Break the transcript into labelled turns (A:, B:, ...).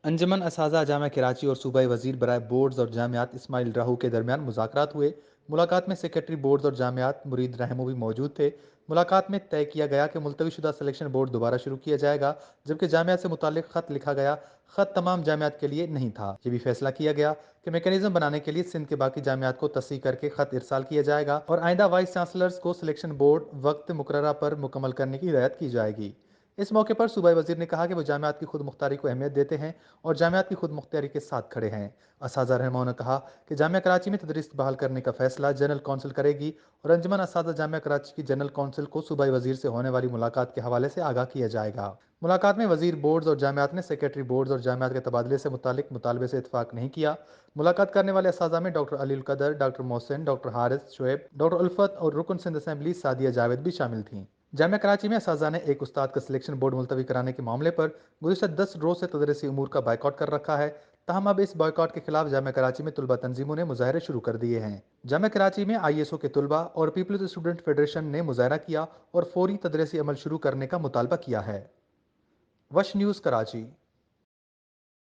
A: انجمن اساتذہ جامعہ کراچی اور صوبائی وزیر برائے بورڈز اور جامعات اسماعیل راہو کے درمیان مذاکرات ہوئے۔ ملاقات میں سیکرٹری بورڈز اور جامعات مرید رحمو بھی موجود تھے۔ ملاقات میں طے کیا گیا کہ ملتوی شدہ سلیکشن بورڈ دوبارہ شروع کیا جائے گا، جبکہ جامعات سے متعلق خط لکھا گیا خط تمام جامعات کے لیے نہیں تھا۔ یہ بھی فیصلہ کیا گیا کہ میکانزم بنانے کے لیے سندھ کے باقی جامعات کو تصحیح کر کے خط ارسال کیا جائے گا اور آئندہ وائس چانسلرز کو سلیکشن بورڈ وقت مقررہ پر مکمل کرنے کی ہدایت کی جائے گی۔ اس موقع پر صوبائی وزیر نے کہا کہ وہ جامعات کی خود مختاری کو اہمیت دیتے ہیں اور جامعات کی خود مختاری کے ساتھ کھڑے ہیں۔ اساتذہ رہنماؤں نے کہا کہ جامعہ کراچی میں تدریس بحال کرنے کا فیصلہ جنرل کونسل کرے گی اور انجمن اساتذہ جامعہ کراچی کی جنرل کونسل کو صوبائی وزیر سے ہونے والی ملاقات کے حوالے سے آگاہ کیا جائے گا۔ ملاقات میں وزیر بورڈز اور جامعات نے سیکرٹری بورڈز اور جامعات کے تبادلے سے متعلق مطالبے سے اتفاق نہیں کیا۔ ملاقات کرنے والے اساتذہ میں ڈاکٹر علی القدر، ڈاکٹر محسن، ڈاکٹر حارث شعیب، ڈاکٹر الفت اور رکن سندھ اسمبلی سعدیہ جاوید بھی شامل تھیں۔ جامعہ کراچی میں اساتذہ نے ایک استاد کا سلیکشن بورڈ ملتوی کرانے کے معاملے پر گزشتہ 10 روز سے تدریسی امور کا بائیکاٹ کر رکھا ہے۔ تاہم اب اس بائیکاٹ کے خلاف جامعہ کراچی میں طلبہ تنظیموں نے مظاہرے شروع کر دیے ہیں۔ جامعہ کراچی میں آئی ایس او کے طلبہ اور پیپلز اسٹوڈنٹ فیڈریشن نے مظاہرہ کیا اور فوری تدریسی عمل شروع کرنے کا مطالبہ کیا ہے۔ وش نیوز کراچی۔